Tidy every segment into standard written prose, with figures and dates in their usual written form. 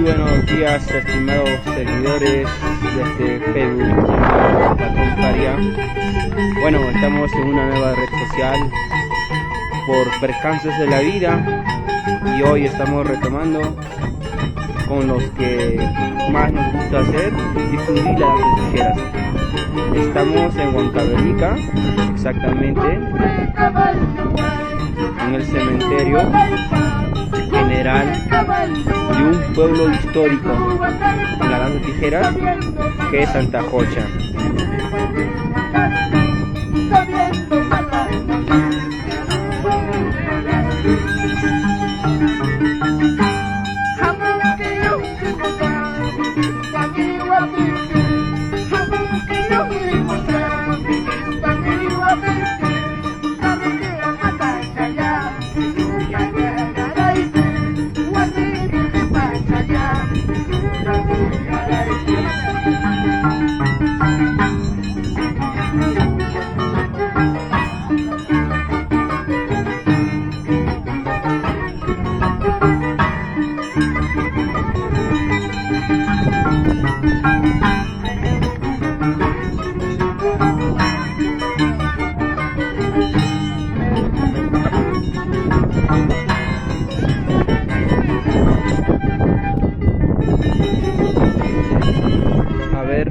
buenos días, estimados seguidores de este Facebook llamado Patrón Caria. Bueno, estamos en una nueva red social por percances de la vida y hoy estamos retomando con los que más nos gusta hacer, difundir las artes tijeras. Estamos en Huancavelica, exactamente en el cementerio general de un pueblo histórico en la danza tijeras que es Santa Jocha.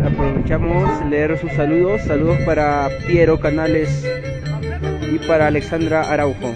Aprovechamos leer sus saludos para Piero Canales y para Alexandra Araujo.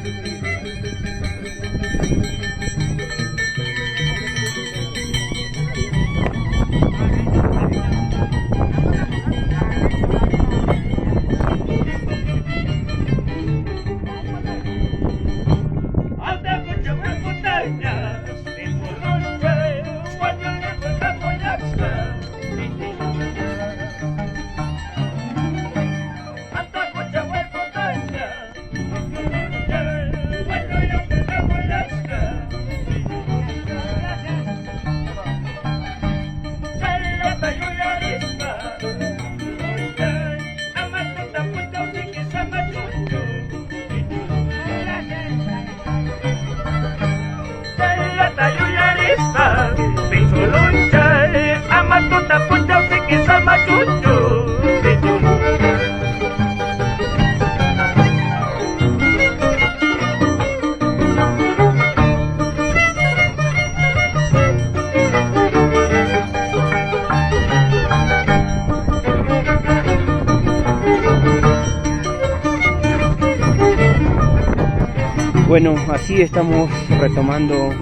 Bueno, así estamos retomando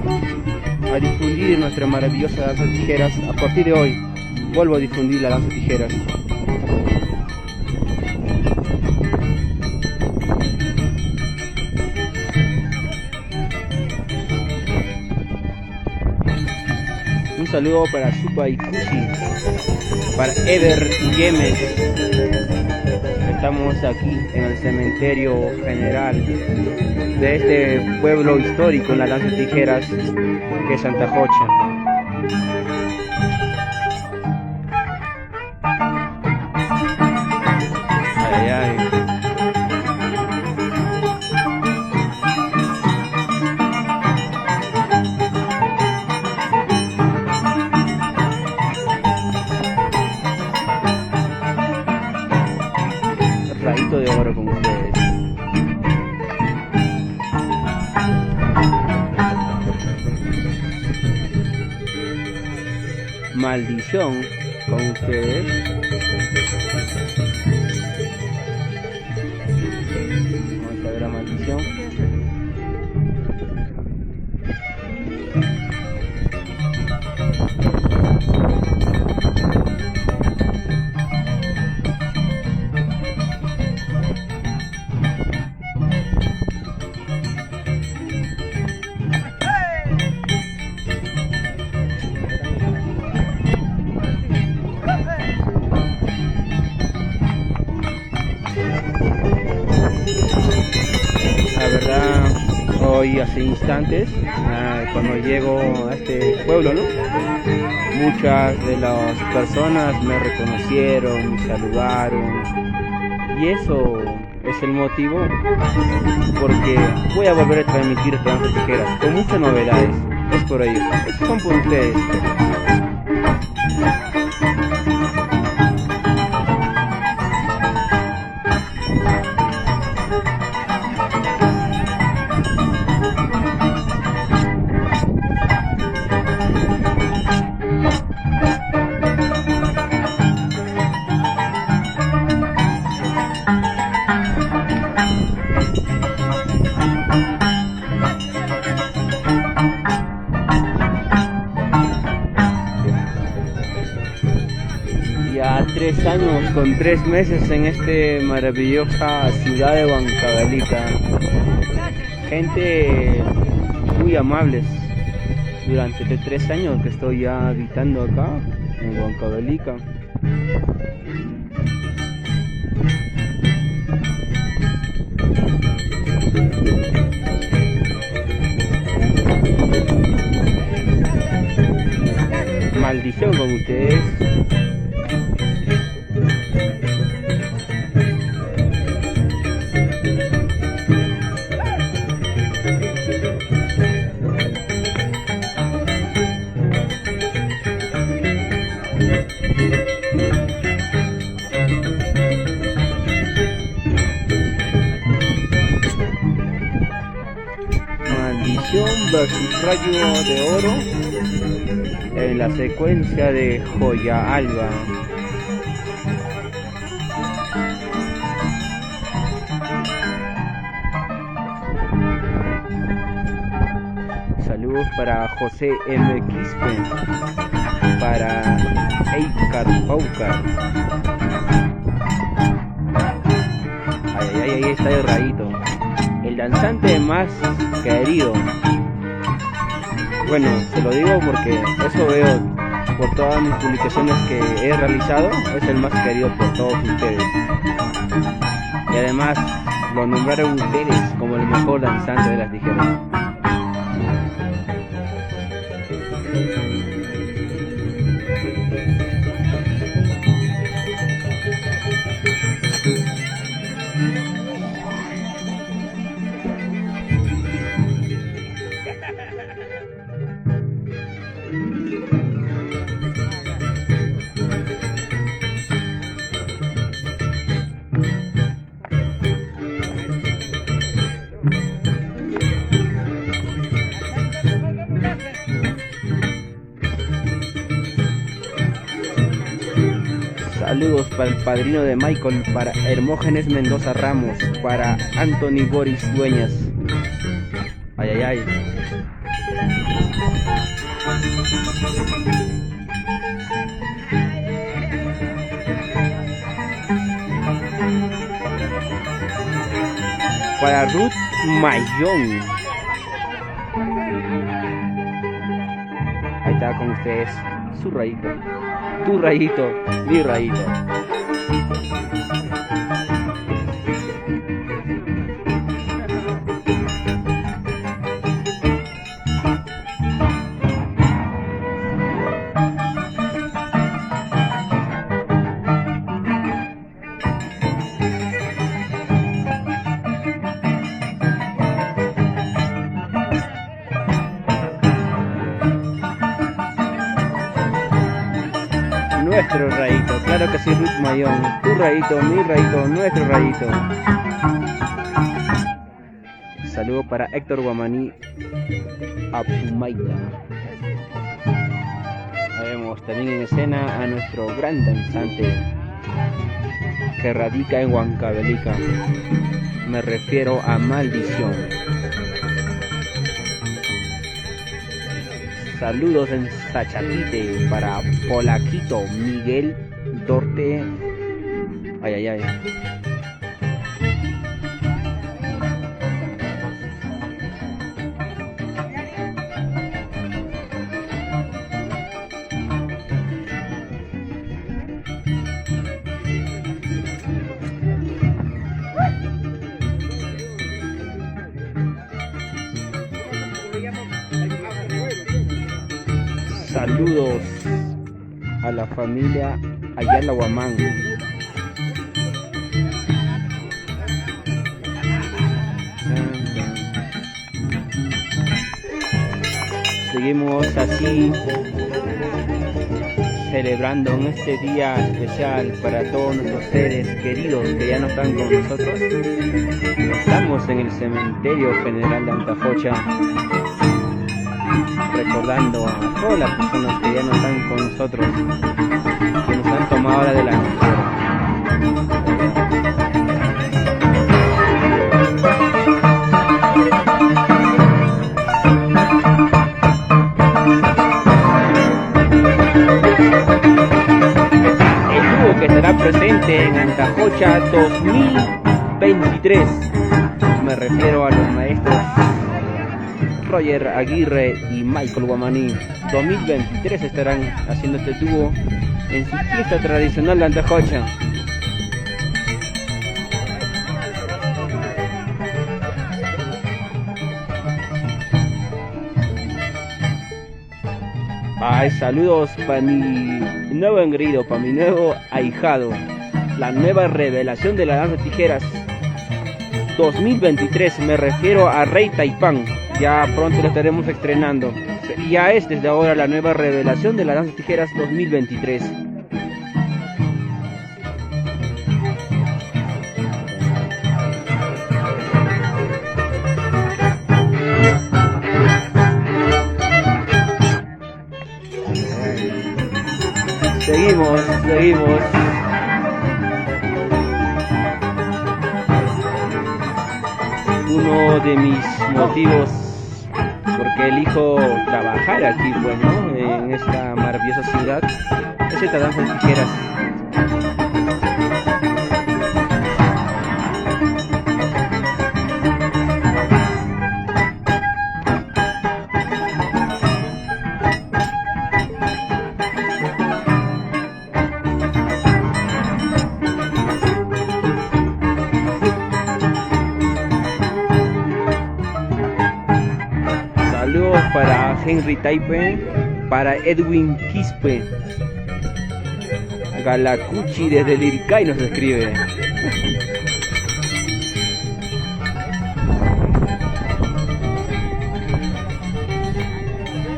a difundir nuestra maravillosa danza de tijeras. A partir de hoy vuelvo a difundir la danza de tijeras. Un saludo para Supa y Kushi, para Ever Yemes. Estamos aquí en el cementerio general de este pueblo histórico en la danza de tijeras que es Santa Jocha. Ay, ay. Rayito de oro con ustedes. Maldición con ustedes. Vamos a ver la maldición. La verdad, hoy hace instantes, cuando llego a este pueblo, ¿no? Muchas de las personas me reconocieron, me saludaron, y eso es el motivo porque voy a volver a transmitir danzas tijeras con muchas novedades. Es por ellos. Estos son por ustedes. Ya 3 años con 3 meses en esta maravillosa ciudad de Huancavelica. Gente muy amables durante estos 3 años que estoy ya habitando acá en Huancavelica. Maldición con ustedes. Maldición versus Rayo de Oro en la secuencia de Joya Alba. Saludos para José M. Quispe, para Eikar Paucar. Ahí está el Rayito, el danzante más querido. Bueno, se lo digo porque eso veo por todas mis publicaciones que he realizado. Es el más querido por todos ustedes. Y además lo nombraron ustedes como el mejor danzante de las tijeras. Saludos para el padrino de Michael, para Hermógenes Mendoza Ramos, para Anthony Boris Dueñas. Ay. Para Ruth Mayón. Ahí está con ustedes su Rayito. Tu Rayito, mi Rayito. Nuestro Rayito, claro que sí, Ruth Mayón. Tu Rayito, mi Rayito, nuestro Rayito. Saludo para Héctor Guamaní Apumaita. Vemos también en escena a nuestro gran danzante que radica en Huancavelica. Me refiero a Maldición. Saludos en Sachapite para Polaquito Miguel Dorte. Ay. Saludos a la familia Ayala Huamán. seguimos así celebrando en este día especial para todos nuestros seres queridos que ya no están con nosotros. Estamos en el cementerio general de Antajocha, recordando a todas las personas que ya no están con nosotros, que nos han tomado la delantera. Que estará presente en Antajocha 2023. Me refiero a los maestros Roger Aguirre y Michael Guamaní. 2023 estarán haciendo este dúo en su fiesta tradicional de Antajocha. Ay, saludos para mi nuevo engreído, para mi nuevo ahijado. La nueva revelación de la danza de tijeras 2023, me refiero a Rey Taipán. Ya pronto lo estaremos estrenando. Ya es desde ahora la nueva revelación de la danza de tijeras 2023. Seguimos. Uno de mis motivos porque elijo trabajar aquí, pues, ¿no?, en esta maravillosa ciudad, es esta danza de tijeras. Para Henry Taipe, para Edwin Quispe, Galacuchi desde Liricay nos escribe.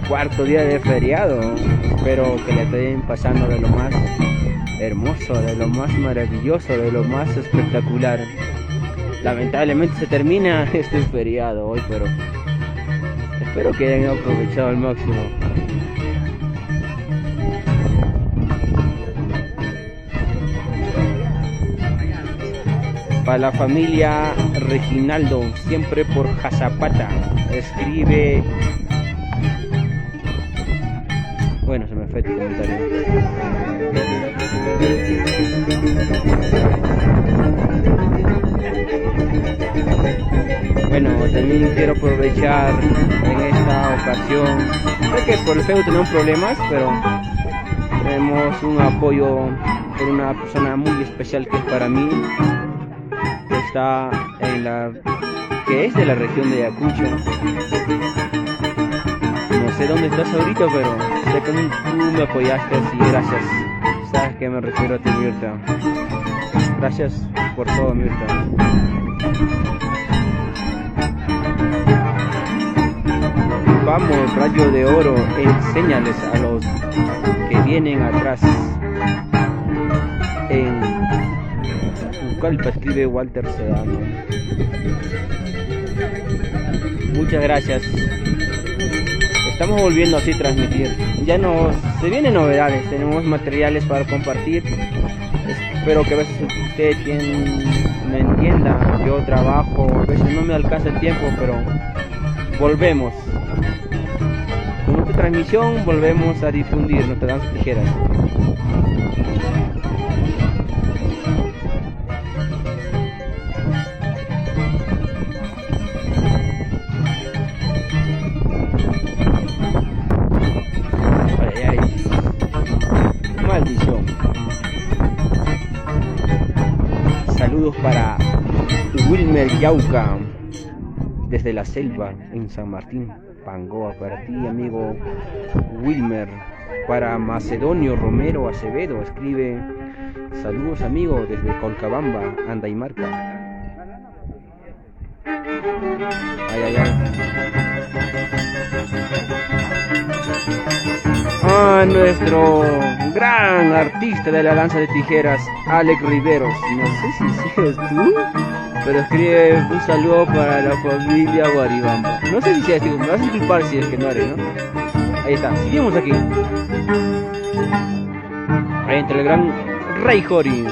Cuarto día de feriado, espero que le estén pasando de lo más hermoso, de lo más maravilloso, de lo más espectacular. Lamentablemente se termina este feriado hoy, pero espero que hayan aprovechado al máximo. Para la familia Reginaldo, siempre por Jazapata, escribe. Bueno, se me fue tu comentario. Bueno, también quiero aprovechar en esta ocasión, sé que por el Facebook tenemos problemas, pero tenemos un apoyo por una persona muy especial que es para mí, que está que es de la región de Ayacucho. No sé dónde estás ahorita, pero sé que tú me apoyaste y gracias. Sabes que me refiero a ti, Mirta. Gracias por todo, Mirta. Vamos, rayo de oro, enséñales a los que vienen atrás. En Ucalpa, escribe Walter Sedano. Muchas gracias. Estamos volviendo así a transmitir. Se vienen novedades, tenemos materiales para compartir. Espero que a veces usted me entienda. Yo trabajo, a veces no me alcanza el tiempo, pero volvemos. Con nuestra transmisión volvemos a difundir nuestras danzas tijeras. Maldición. Saludos para Wilmer Yauca desde la selva en San Martín, Pangoa. Para ti, amigo Wilmer. Para Macedonio Romero Acevedo, escribe: saludos, amigo, desde Colcabamba, Andaimarca. Ay, ay, ay. a nuestro gran artista de la danza de tijeras, Alex Riveros. No sé si eres tú, pero escribe un saludo para la familia Guaribamba. No sé si seas tú, me vas a disculpar si es que no eres, ¿no? Ahí está, seguimos aquí. Ahí entra el gran Rey Jori.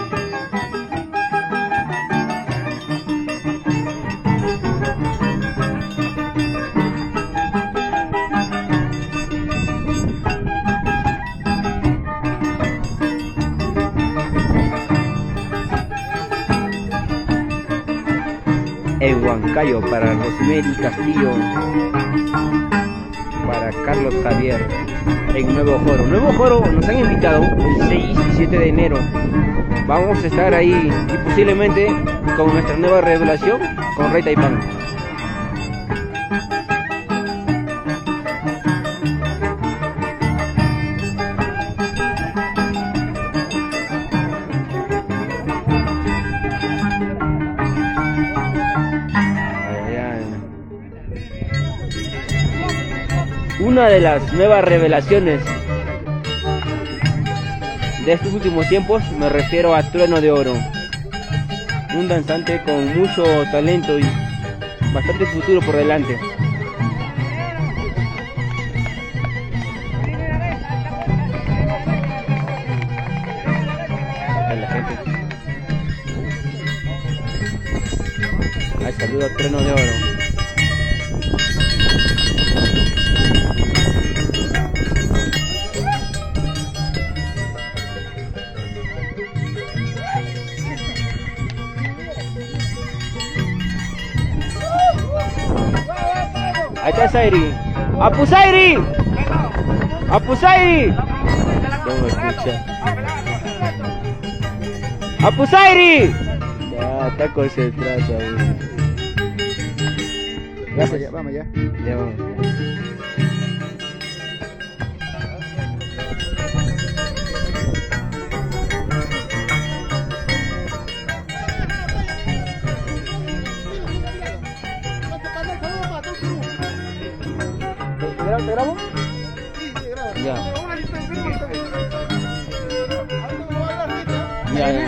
En Huancayo para Rosemary Castillo, para Carlos Javier, en Nuevo Joro. Nuevo Joro nos han invitado el 6 y 7 de enero. Vamos a estar ahí y posiblemente con nuestra nueva revelación con Rey Taipán. Una de las nuevas revelaciones de estos últimos tiempos, me refiero a Trueno de Oro, un danzante con mucho talento y bastante futuro por delante. La gente. Ahí saludo a Trueno de Oro. Ahí está Zairi. ¡Apuzairi! ¡Apuzairi! No me escucha. ¡Apuzairi! Ya, está concentrado. Ya, vamos ya. Ya vamos. ¿Te grabo? Ya. Ya, ya.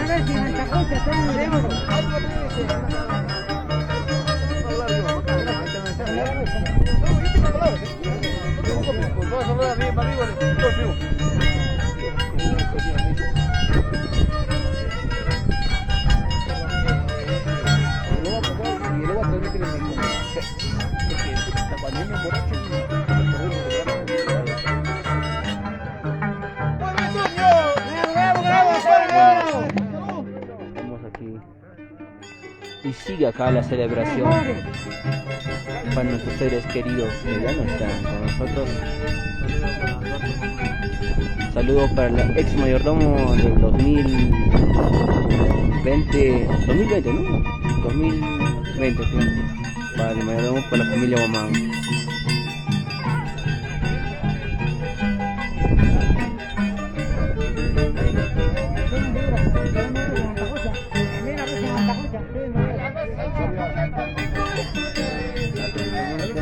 Estamos aquí y sigue acá la celebración para nuestros seres queridos que ya no están con nosotros. Saludos para el ex mayordomo del 2020, ¿no? 2020, sí. Para el mayordomo, para la familia Guamán.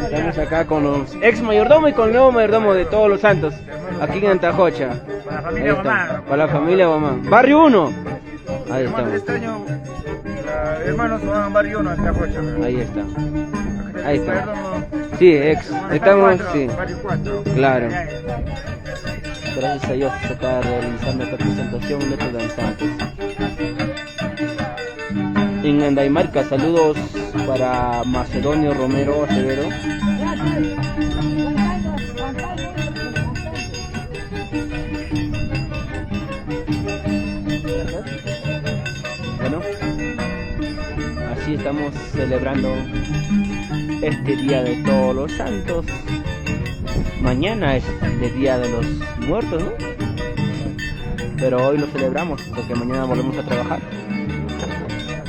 Estamos acá con los ex mayordomo y con el nuevo mayordomo de Todos los Santos, aquí en Antajocha. Para la familia Guamán. Para la familia Guamán. Barrio 1. Ahí estamos. Este año, hermanos van a Barrio 1 hasta Jocha. Ahí está. Ahí está. Sí, ex. Estamos, sí. Barrio 4. Claro. Gracias a Dios se está realizando esta presentación de estos danzantes. En Andaimarca, saludos para Macedonio Romero Acevedo. Bueno, así estamos celebrando este Día de Todos los Santos. Mañana es el Día de los Muertos, ¿no? Pero hoy lo celebramos porque mañana volvemos a trabajar.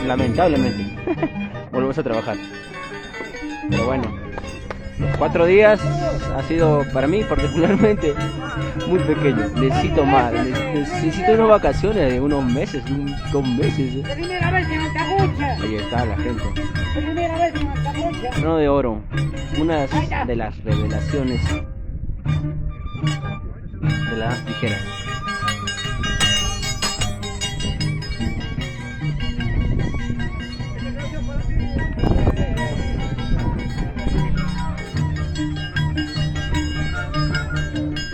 Lamentablemente, volvemos a trabajar. Pero bueno, los 4 días ha sido para mí particularmente muy pequeño. Necesito más, necesito unas vacaciones de unos meses, 2 meses. Ahí está la gente. Trono de Oro, una de las revelaciones de la las tijeras.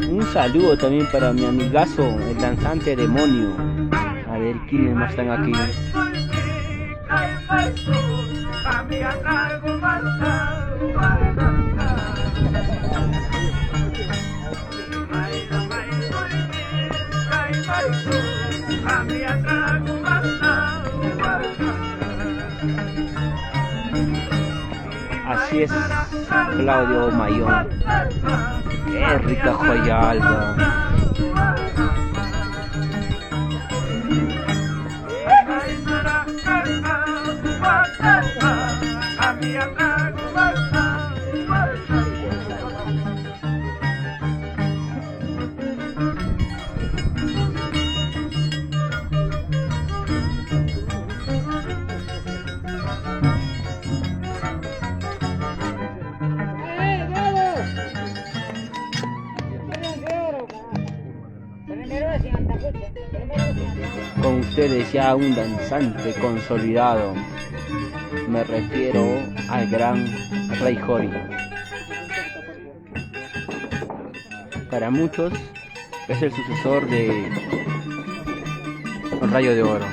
Un saludo también para mi amigazo, el danzante demonio. A ver quiénes más están aquí. Así es, Claudio Mayón. Qué rica joya alba. Con ustedes ya un danzante consolidado, me refiero al gran Rey Jori. Para muchos es el sucesor de Rayo de Oro.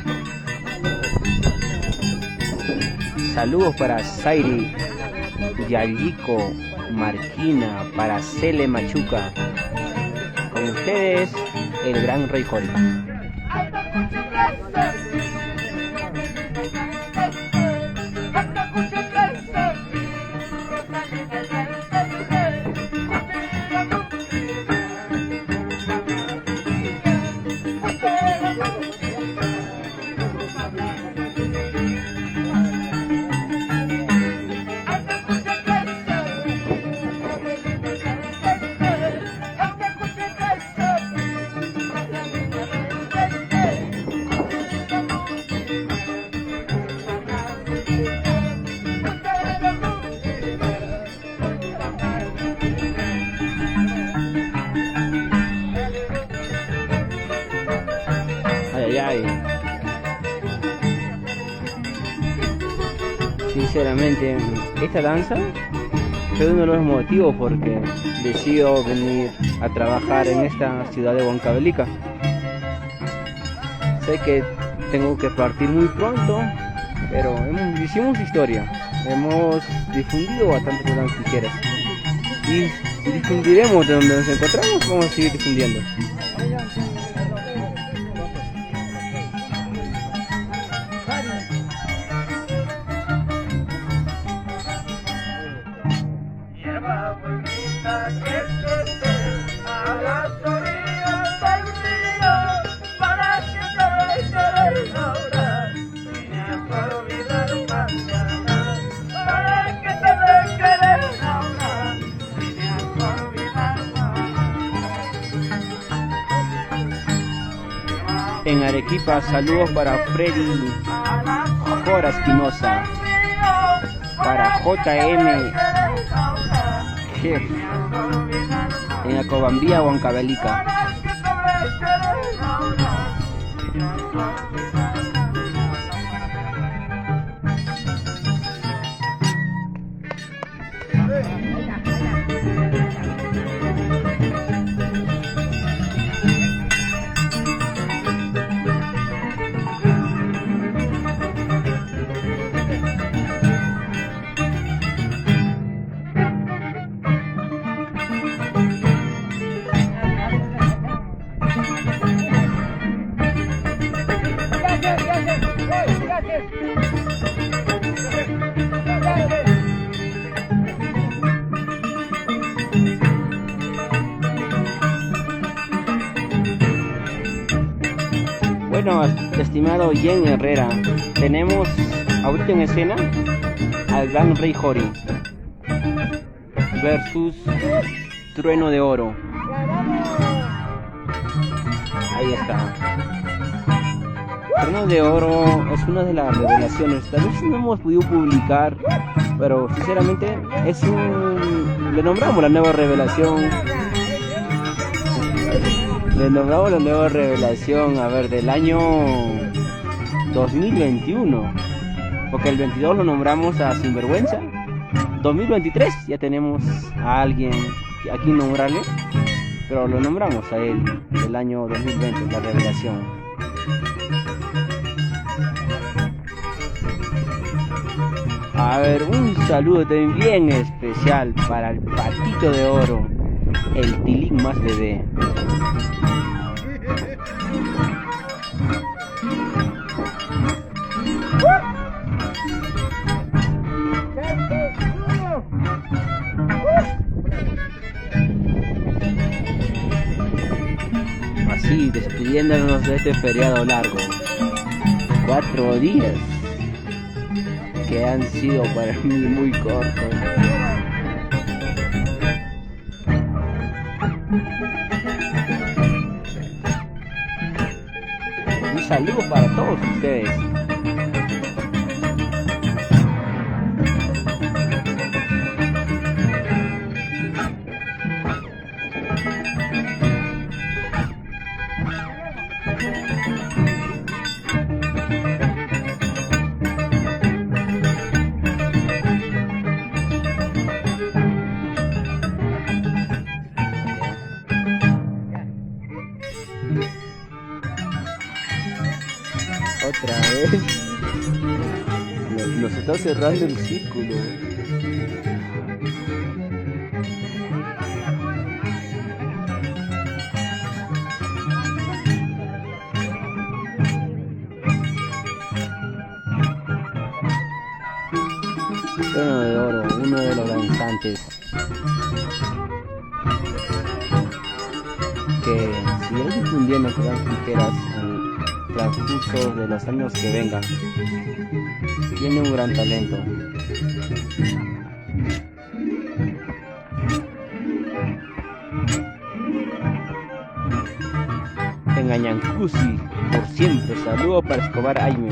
Saludos para Zairi, Yaliko, Marquina, para Cele Machuca. Con ustedes el gran Rey Jori. Sinceramente, esta danza fue uno de los motivos porque decido venir a trabajar en esta ciudad de Huancavelica. Sé que tengo que partir muy pronto, pero hicimos historia, hemos difundido bastantes las tijeras y difundiremos de donde nos encontramos. Vamos a seguir difundiendo. En Arequipa, saludos para Freddy Jora Espinosa, para JM Jeff, en Acobambía, Huancavelica. Bueno, estimado Jen Herrera, tenemos ahorita en escena al gran Rey Jori versus Trueno de Oro. Ahí está. Trueno de Oro es una de las revelaciones. Tal vez no hemos podido publicar, pero sinceramente le nombramos la nueva revelación. Le nombramos la nueva revelación, a ver, del año 2021. Porque el 22 lo nombramos a Sinvergüenza. 2023 ya tenemos a alguien a quien nombrarle. Pero lo nombramos a él del año 2020, la revelación. A ver, un saludo también bien especial para el patito de oro, el tilín más bebé. Así, despidiéndonos de este feriado largo. 4 días que han sido para mí muy cortos. Un saludo para todos ustedes. Otra vez. Nos está cerrando el círculo. Trono de oro, uno de los danzantes que seguirá difundiendo con las tijeras en transcurso de los años que vengan. Tiene un gran talento. En Añancusi, por siempre, saludos para Escobar Aime.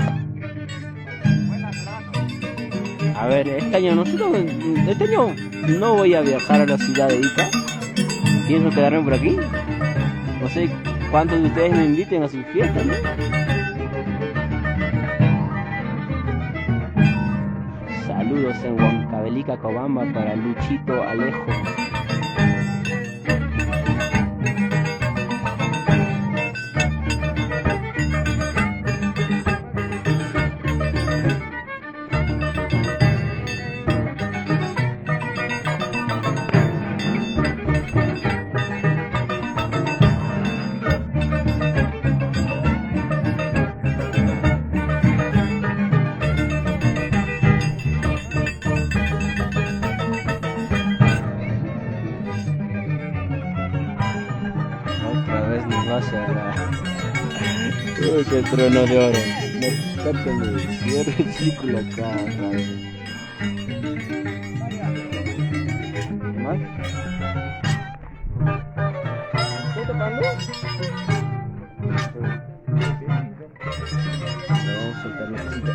A ver, este año no voy a viajar a la ciudad de Ica. Pienso quedarme por aquí. No sé cuántos de ustedes me inviten a sus fiestas, ¿no? Saludos en Huancavelica, Cobamba para Luchito Alejo. Nos va a cerrar. Ese trono de oro. Me encanta el cierre el círculo acá. ¿Qué más? ¿Estoy tocando? Vamos a soltar la cosita.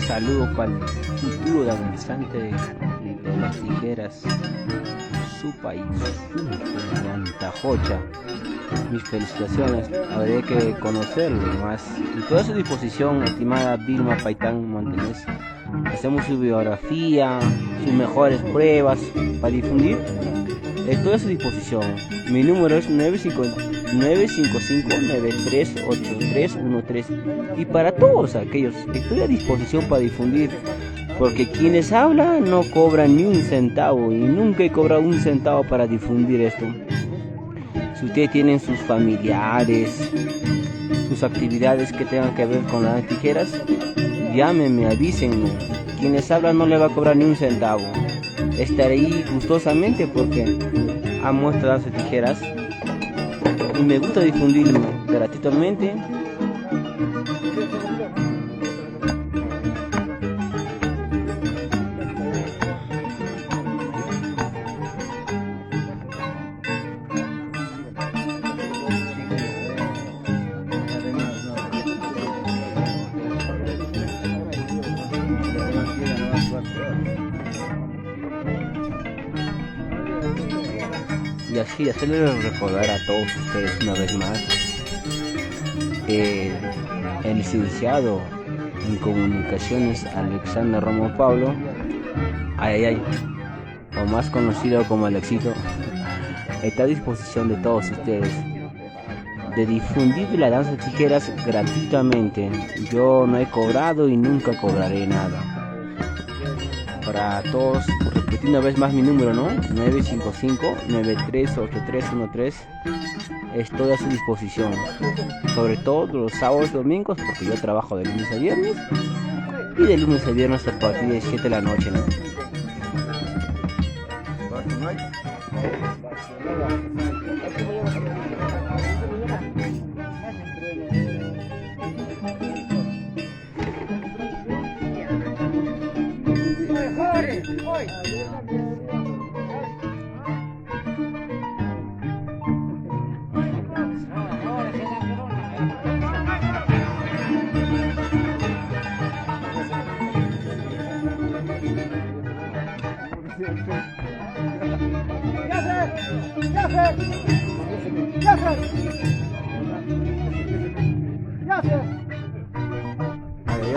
saludo para el futuro danzante de las tijeras, su país, de Antajocha. Mis felicitaciones, habría que conocerlo más. Y toda su disposición, estimada Vilma Paitán Montenés. Hacemos su biografía, sus mejores pruebas para difundir. Toda su disposición. Mi número es 955-938313. Y para todos aquellos, estoy a disposición para difundir. Porque quienes hablan no cobran ni un centavo. Y nunca he cobrado un centavo para difundir esto. Si ustedes tienen sus familiares, sus actividades que tengan que ver con las tijeras, llámenme, avísenme. Quienes hablan no le va a cobrar ni un centavo. Estaré ahí gustosamente porque amo esta danza de tijeras y me gusta difundirlo gratuitamente. Y así hacerles recordar a todos ustedes una vez más, el licenciado en comunicaciones Alexander Romo Pablo, o más conocido como Alexito, está a disposición de todos ustedes de difundir la danza de tijeras gratuitamente. Yo no he cobrado y nunca cobraré nada. Para todos, repetir una vez más mi número, ¿no? 955-938313. Estoy a su disposición. Sobre todo los sábados y domingos, porque yo trabajo de lunes a viernes. Y de lunes a viernes a partir de 7 de la noche, ¿no?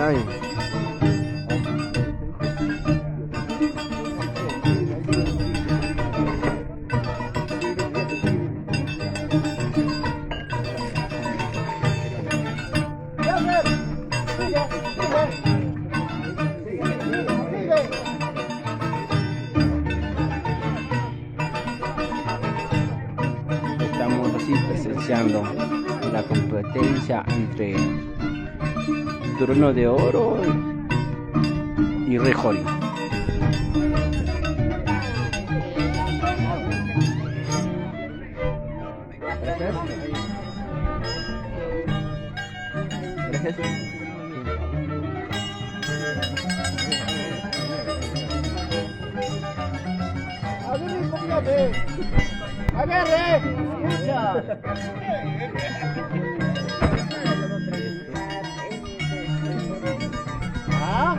Ay. Estamos así presenciando la competencia entre Trono de Oro y Rey Jori. Gracias. Agarre, escucha. ¿Ah?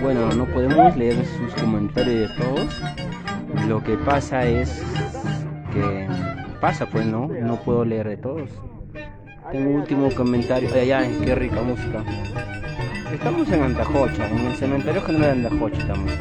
Bueno, no podemos leer sus comentarios de todos. Lo que pasa es que pues no puedo leer de todos. Tengo un último comentario. Ay, qué rica música. Estamos en Antajocha, en el cementerio general de Antajocha estamos.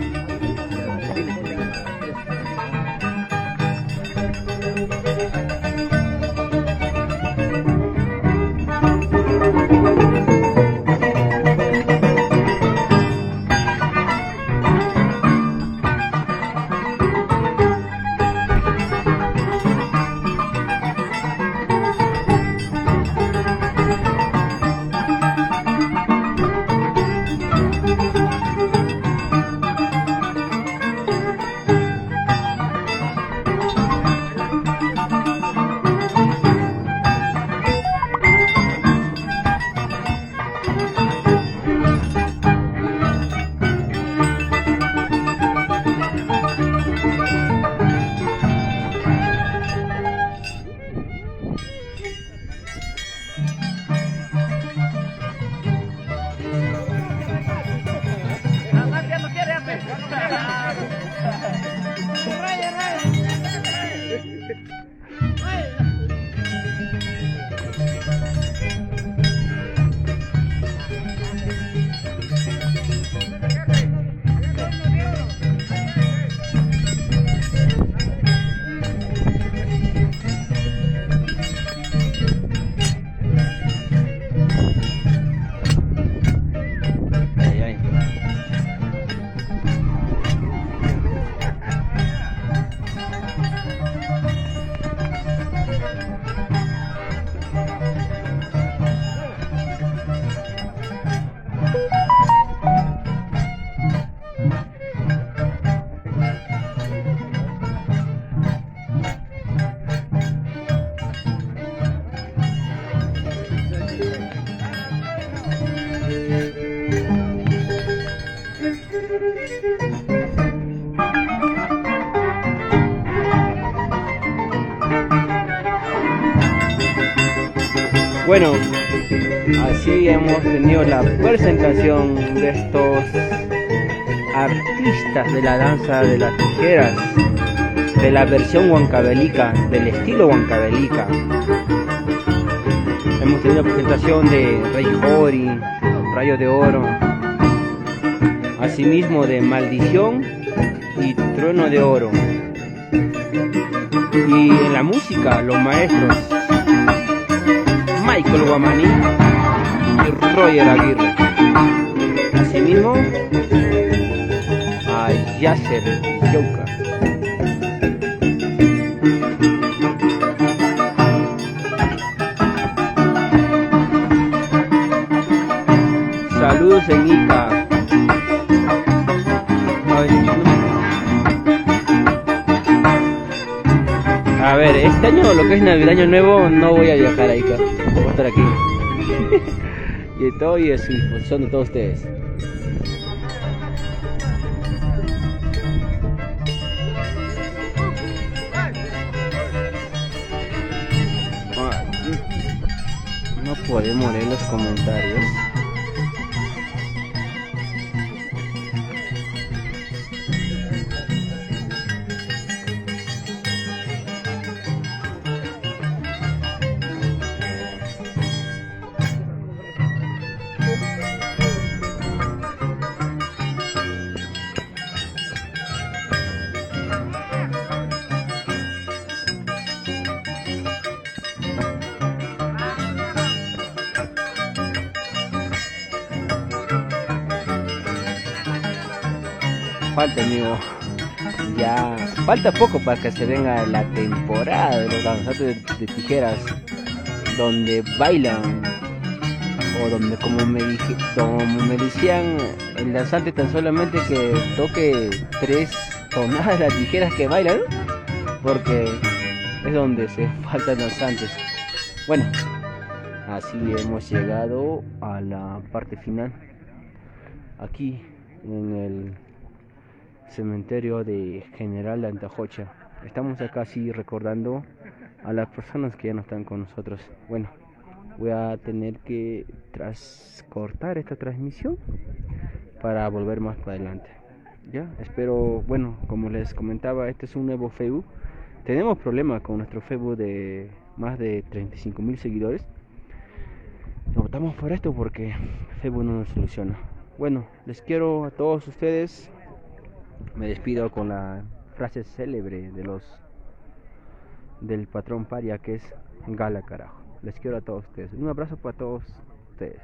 Bueno, así hemos tenido la presentación de estos artistas de la danza de las tijeras, de la versión huancavelica, del estilo huancavelica. Hemos tenido la presentación de Rey Jori, Rayo de Oro, asimismo de Maldición y Trueno de Oro. Y en la música, los maestros Michael Guamaní y Roger Aguirre. Asimismo, a Yasser Yauca. Saludos en Ica. A ver, este año, lo que es Navidad, Año Nuevo, no voy a viajar a Ica. Voy a estar aquí. Y estoy a su disposición de todos ustedes. No podemos leer los comentarios. Falta, amigo, ya falta poco para que se venga la temporada de los danzantes de tijeras, donde bailan o donde, como me decían, el danzante tan solamente que toque 3 tonadas de las tijeras que bailan, porque es donde se faltan danzantes. Bueno, así hemos llegado a la parte final aquí en el cementerio de General de Antajocha. Estamos acá así recordando a las personas que ya no están con nosotros. Bueno, voy a tener que cortar esta transmisión para volver más para adelante. Ya, espero, bueno, como les comentaba, este es un nuevo Facebook. Tenemos problemas con nuestro Facebook de más de 35.000 seguidores. Optamos por esto porque Facebook no nos soluciona. Bueno, les quiero a todos ustedes. Me despido con la frase célebre del patrón Paria, que es Gala carajo. Les quiero a todos ustedes. Un abrazo para todos ustedes.